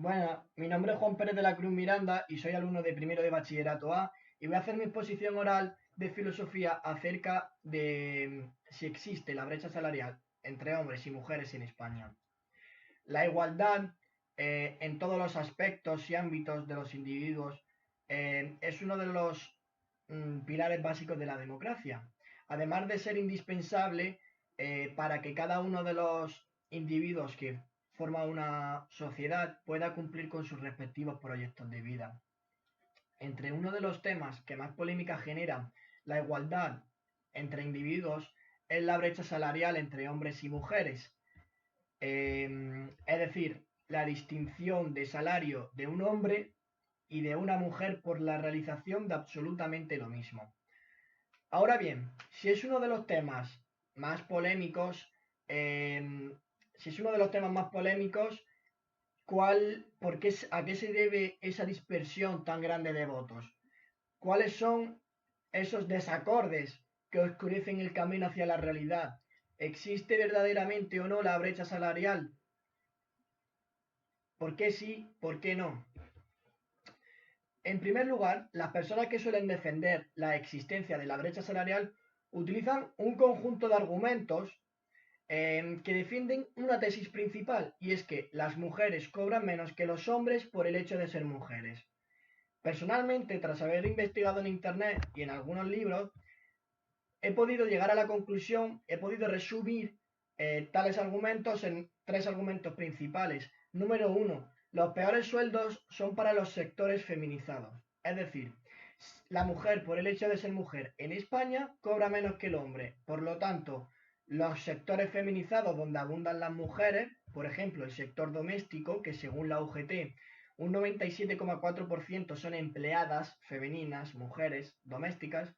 Bueno, mi nombre es Juan Pérez de la Cruz Miranda y soy alumno de primero de bachillerato A y voy a hacer mi exposición oral de filosofía acerca de si existe la brecha salarial entre hombres y mujeres en España. La igualdad en todos los aspectos y ámbitos de los individuos es uno de los pilares básicos de la democracia, además de ser indispensable para que cada uno de los individuos que forma una sociedad pueda cumplir con sus respectivos proyectos de vida. Entre uno de los temas que más polémica genera la igualdad entre individuos es la brecha salarial entre hombres y mujeres. Es decir, la distinción de salario de un hombre y de una mujer por la realización de absolutamente lo mismo. Ahora bien, si es uno de los temas más polémicos, si es uno de los temas más polémicos, ¿a qué se debe esa dispersión tan grande de votos? ¿Cuáles son esos desacordes que oscurecen el camino hacia la realidad? ¿Existe verdaderamente o no la brecha salarial? ¿Por qué sí? ¿Por qué no? En primer lugar, las personas que suelen defender la existencia de la brecha salarial utilizan un conjunto de argumentos que defienden una tesis principal, y es que las mujeres cobran menos que los hombres por el hecho de ser mujeres. Personalmente, tras haber investigado en Internet y en algunos libros, he podido llegar a la conclusión, he podido resumir tales argumentos en tres argumentos principales. Número uno, los peores sueldos son para los sectores feminizados. Es decir, la mujer, por el hecho de ser mujer en España, cobra menos que el hombre. Por lo tanto, los sectores feminizados donde abundan las mujeres, por ejemplo, el sector doméstico, que según la UGT, un 97,4% son empleadas femeninas, mujeres domésticas,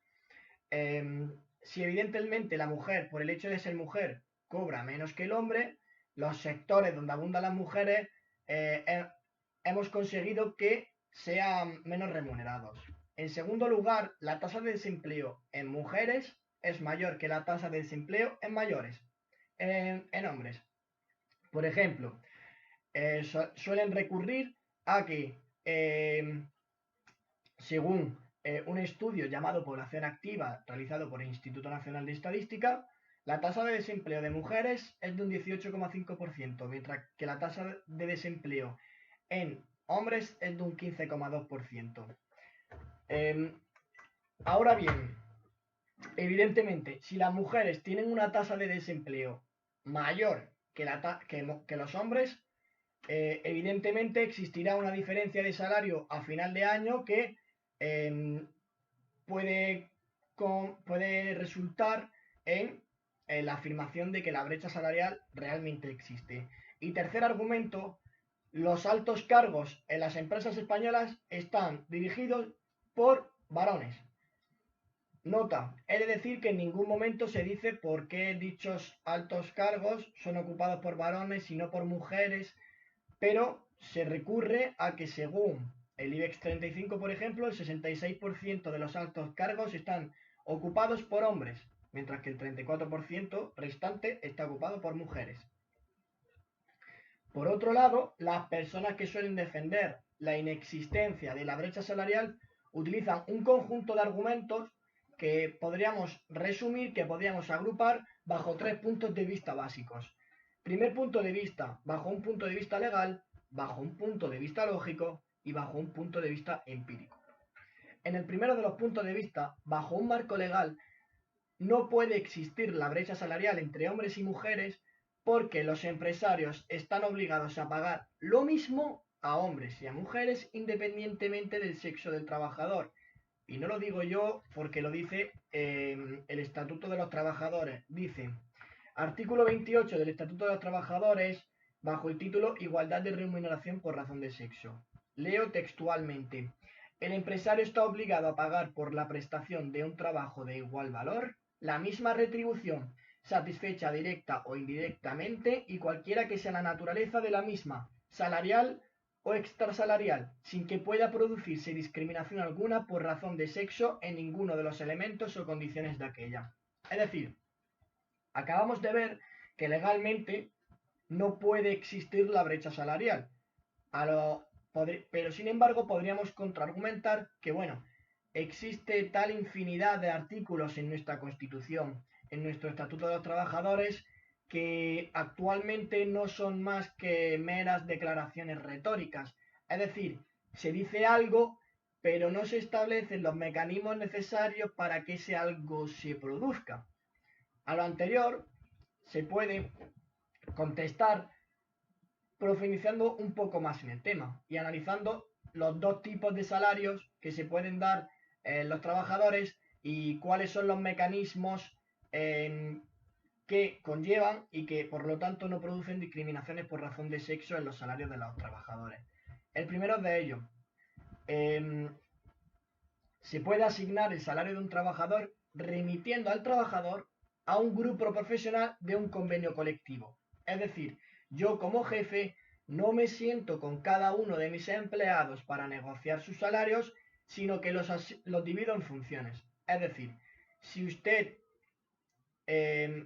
si evidentemente la mujer, por el hecho de ser mujer, cobra menos que el hombre, los sectores donde abundan las mujeres hemos conseguido que sean menos remunerados. En segundo lugar, la tasa de desempleo en mujeres es mayor que la tasa de desempleo en mayores, en hombres. Por ejemplo, suelen recurrir a que, según un estudio llamado Población Activa realizado por el Instituto Nacional de Estadística, la tasa de desempleo de mujeres es de un 18,5%, mientras que la tasa de desempleo en hombres es de un 15,2%. Ahora bien, evidentemente, si las mujeres tienen una tasa de desempleo mayor que los hombres, evidentemente existirá una diferencia de salario a final de año que eh, puede resultar en la afirmación de que la brecha salarial realmente existe. Y tercer argumento, los altos cargos en las empresas españolas están dirigidos por varones. Nota, he de decir que en ningún momento se dice por qué dichos altos cargos son ocupados por varones y no por mujeres, pero se recurre a que según el IBEX 35, por ejemplo, el 66% de los altos cargos están ocupados por hombres, mientras que el 34% restante está ocupado por mujeres. Por otro lado, las personas que suelen defender la inexistencia de la brecha salarial utilizan un conjunto de argumentos que podríamos resumir, que podríamos agrupar bajo tres puntos de vista básicos. Primer punto de vista, bajo un punto de vista legal, bajo un punto de vista lógico y bajo un punto de vista empírico. En el primero de los puntos de vista, bajo un marco legal, no puede existir la brecha salarial entre hombres y mujeres porque los empresarios están obligados a pagar lo mismo a hombres y a mujeres independientemente del sexo del trabajador. Y no lo digo yo porque lo dice el Estatuto de los Trabajadores. Dice, artículo 28 del Estatuto de los Trabajadores, bajo el título Igualdad de remuneración por razón de sexo. Leo textualmente. El empresario está obligado a pagar por la prestación de un trabajo de igual valor la misma retribución, satisfecha directa o indirectamente, y cualquiera que sea la naturaleza de la misma, salarial o extrasalarial, sin que pueda producirse discriminación alguna por razón de sexo en ninguno de los elementos o condiciones de aquella. Es decir, acabamos de ver que legalmente no puede existir la brecha salarial. Pero sin embargo podríamos contraargumentar que, bueno, existe tal infinidad de artículos en nuestra Constitución, en nuestro Estatuto de los Trabajadores, que actualmente no son más que meras declaraciones retóricas. Es decir, se dice algo, pero no se establecen los mecanismos necesarios para que ese algo se produzca. A lo anterior se puede contestar profundizando un poco más en el tema y analizando los dos tipos de salarios que se pueden dar los trabajadores y cuáles son los mecanismos que conllevan y que por lo tanto no producen discriminaciones por razón de sexo en los salarios de los trabajadores. El primero de ellos, se puede asignar el salario de un trabajador remitiendo al trabajador a un grupo profesional de un convenio colectivo. Es decir, yo como jefe no me siento con cada uno de mis empleados para negociar sus salarios, sino que los divido en funciones. Es decir, si usted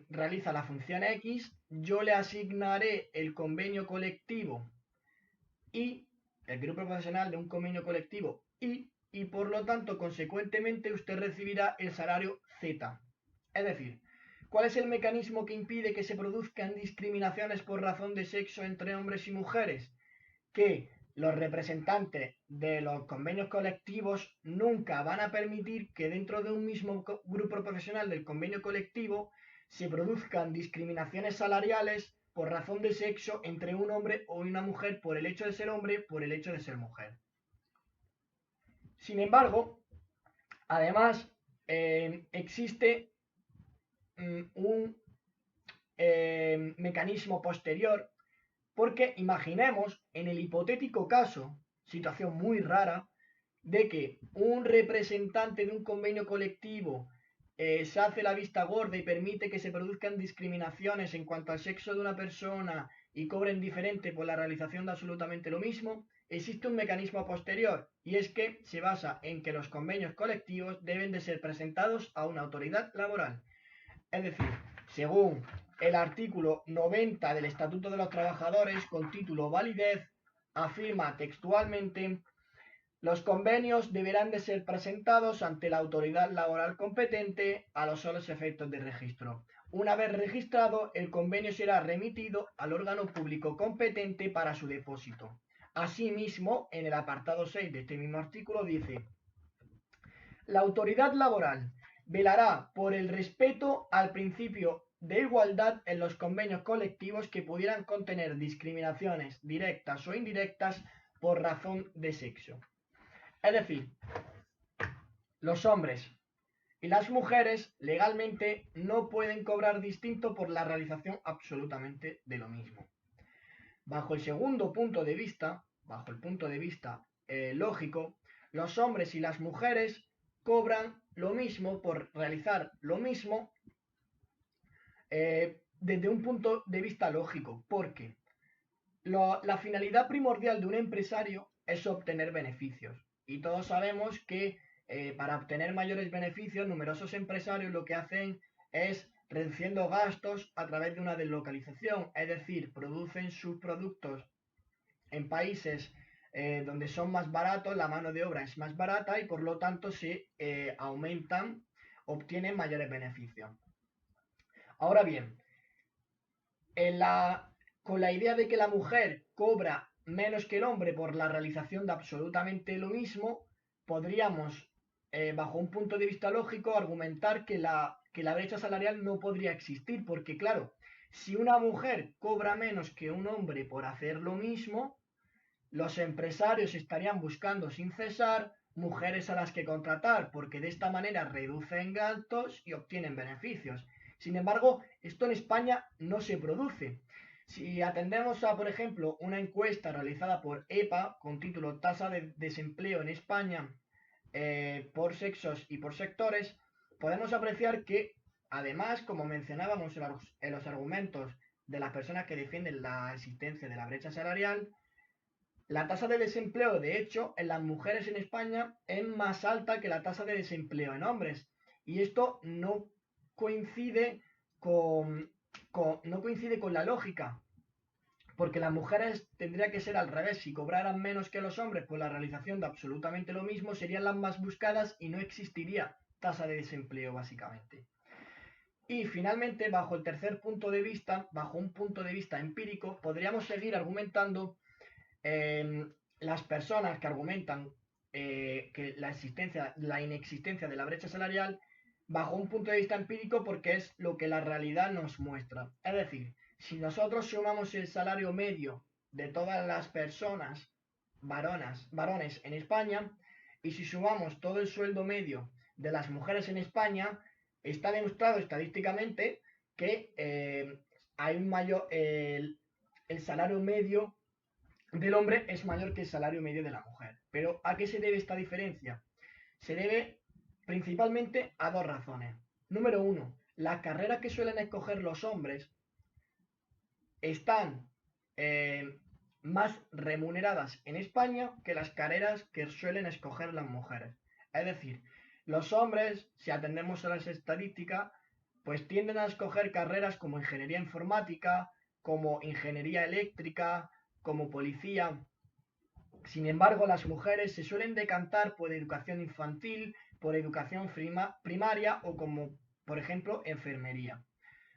realiza la función X, yo le asignaré el convenio colectivo y el grupo profesional de un convenio colectivo y por lo tanto, consecuentemente, usted recibirá el salario Z. Es decir, ¿cuál es el mecanismo que impide que se produzcan discriminaciones por razón de sexo entre hombres y mujeres? Que los representantes de los convenios colectivos nunca van a permitir que dentro de un mismo grupo profesional del convenio colectivo se produzcan discriminaciones salariales por razón de sexo entre un hombre o una mujer por el hecho de ser hombre, por el hecho de ser mujer. Sin embargo, además, existe un mecanismo posterior, porque imaginemos en el hipotético caso, situación muy rara, de que un representante de un convenio colectivo se hace la vista gorda y permite que se produzcan discriminaciones en cuanto al sexo de una persona y cobren diferente por la realización de absolutamente lo mismo, existe un mecanismo posterior y es que se basa en que los convenios colectivos deben de ser presentados a una autoridad laboral. Es decir, según el artículo 90 del Estatuto de los Trabajadores con título Validez, afirma textualmente: los convenios deberán de ser presentados ante la autoridad laboral competente a los solos efectos de registro. Una vez registrado, el convenio será remitido al órgano público competente para su depósito. Asimismo, en el apartado 6 de este mismo artículo dice: la autoridad laboral velará por el respeto al principio de igualdad en los convenios colectivos que pudieran contener discriminaciones directas o indirectas por razón de sexo. Es decir, los hombres y las mujeres legalmente no pueden cobrar distinto por la realización absolutamente de lo mismo. Bajo el segundo punto de vista, bajo el punto de vista lógico, los hombres y las mujeres cobran lo mismo por realizar lo mismo desde un punto de vista lógico, porque la finalidad primordial de un empresario es obtener beneficios. Y todos sabemos que para obtener mayores beneficios, numerosos empresarios lo que hacen es reduciendo gastos a través de una deslocalización, es decir, producen sus productos en países donde son más baratos, la mano de obra es más barata y por lo tanto se aumentan, obtienen mayores beneficios. Ahora bien, con la idea de que la mujer cobra menos que el hombre por la realización de absolutamente lo mismo, podríamos, bajo un punto de vista lógico, argumentar que la brecha salarial no podría existir, porque claro, si una mujer cobra menos que un hombre por hacer lo mismo, los empresarios estarían buscando sin cesar mujeres a las que contratar, porque de esta manera reducen gastos y obtienen beneficios. Sin embargo, esto en España no se produce. Si atendemos a, por ejemplo, una encuesta realizada por EPA con título Tasa de desempleo en España por sexos y por sectores, podemos apreciar que, además, como mencionábamos en los argumentos de las personas que defienden la existencia de la brecha salarial, la tasa de desempleo, de hecho, en las mujeres en España es más alta que la tasa de desempleo en hombres. Y esto no coincide con la lógica. porque las mujeres tendría que ser al revés. Si cobraran menos que los hombres, pues la realización de absolutamente lo mismo serían las más buscadas y no existiría tasa de desempleo, básicamente. Y finalmente, bajo el tercer punto de vista, bajo un punto de vista empírico, podríamos seguir argumentando las personas que argumentan que la inexistencia de la brecha salarial bajo un punto de vista empírico porque es lo que la realidad nos muestra. Es decir, si nosotros sumamos el salario medio de todas las personas varones en España y si sumamos todo el sueldo medio de las mujeres en España, está demostrado estadísticamente que hay un mayor el salario medio del hombre es mayor que el salario medio de la mujer. Pero ¿a qué se debe esta diferencia? Se debe principalmente a dos razones. Número uno, las carreras que suelen escoger los hombres están más remuneradas en España que las carreras que suelen escoger las mujeres. Es decir, los hombres, si atendemos a las estadísticas, pues tienden a escoger carreras como ingeniería informática, como ingeniería eléctrica, como policía. Sin embargo, las mujeres se suelen decantar por educación infantil, por educación primaria o como, por ejemplo, enfermería.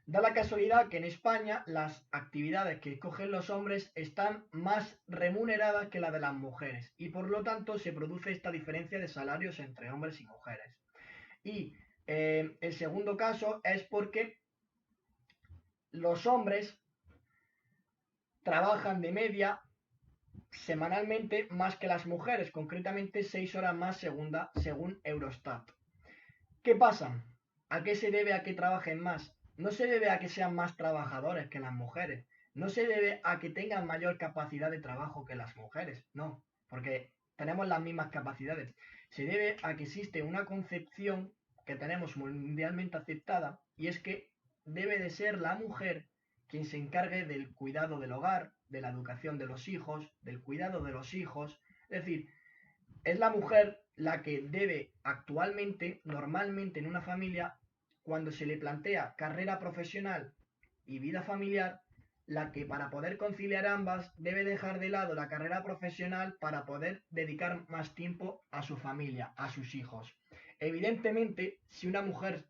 Da la casualidad que en España las actividades que escogen los hombres están más remuneradas que las de las mujeres y por lo tanto se produce esta diferencia de salarios entre hombres y mujeres. Y el segundo caso es porque los hombres trabajan de media semanalmente más que las mujeres, concretamente 6 horas más según Eurostat. ¿Qué pasa? ¿A qué se debe a que trabajen más? No se debe a que sean más trabajadores que las mujeres, no se debe a que tengan mayor capacidad de trabajo que las mujeres, no, porque tenemos las mismas capacidades. Se debe a que existe una concepción que tenemos mundialmente aceptada y es que debe de ser la mujer quien se encargue del cuidado del hogar, de la educación de los hijos, del cuidado de los hijos. Es decir, es la mujer la que debe actualmente, normalmente en una familia, cuando se le plantea carrera profesional y vida familiar, la que para poder conciliar ambas debe dejar de lado la carrera profesional para poder dedicar más tiempo a su familia, a sus hijos. Evidentemente, si una mujer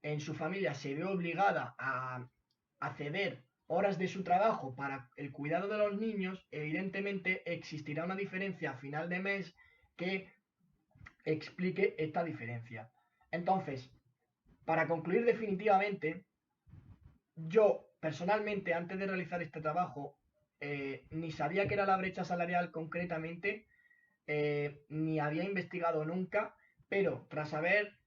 en su familia se ve obligada a ceder horas de su trabajo para el cuidado de los niños, evidentemente existirá una diferencia a final de mes que explique esta diferencia. Entonces, para concluir definitivamente, yo personalmente antes de realizar este trabajo ni sabía que era la brecha salarial concretamente, ni había investigado nunca, pero tras haber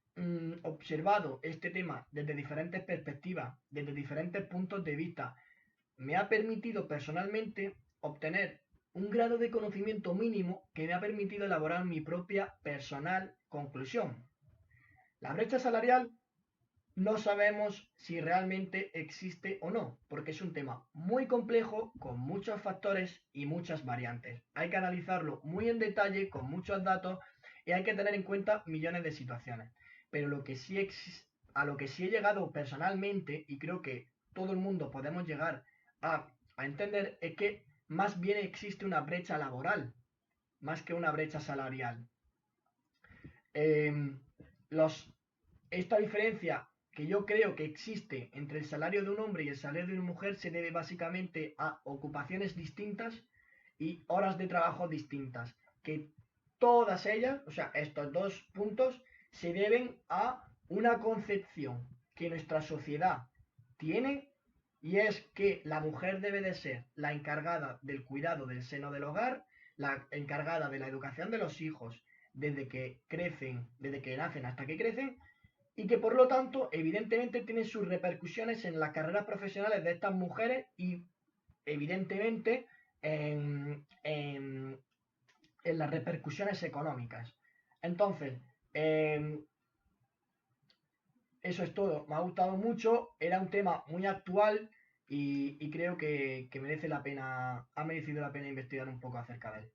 observado este tema desde diferentes perspectivas, desde diferentes puntos de vista, me ha permitido personalmente obtener un grado de conocimiento mínimo que me ha permitido elaborar mi propia personal conclusión. La brecha salarial no sabemos si realmente existe o no, porque es un tema muy complejo, con muchos factores y muchas variantes. Hay que analizarlo muy en detalle, con muchos datos, y hay que tener en cuenta millones de situaciones. Pero a lo que sí he llegado personalmente, y creo que todo el mundo podemos llegar a entender, es que más bien existe una brecha laboral, más que una brecha salarial. Eh, esta diferencia que yo creo que existe entre el salario de un hombre y el salario de una mujer se debe básicamente a ocupaciones distintas y horas de trabajo distintas, que todas ellas, o sea, estos dos puntos, se deben a una concepción que nuestra sociedad tiene y es que la mujer debe de ser la encargada del cuidado del seno del hogar, la encargada de la educación de los hijos desde que crecen, desde que nacen hasta que crecen, y que por lo tanto evidentemente tiene sus repercusiones en las carreras profesionales de estas mujeres y evidentemente en las repercusiones económicas. Entonces, eso es todo. Me ha gustado mucho, era un tema muy actual y creo que merece la pena, ha merecido la pena investigar un poco acerca de él.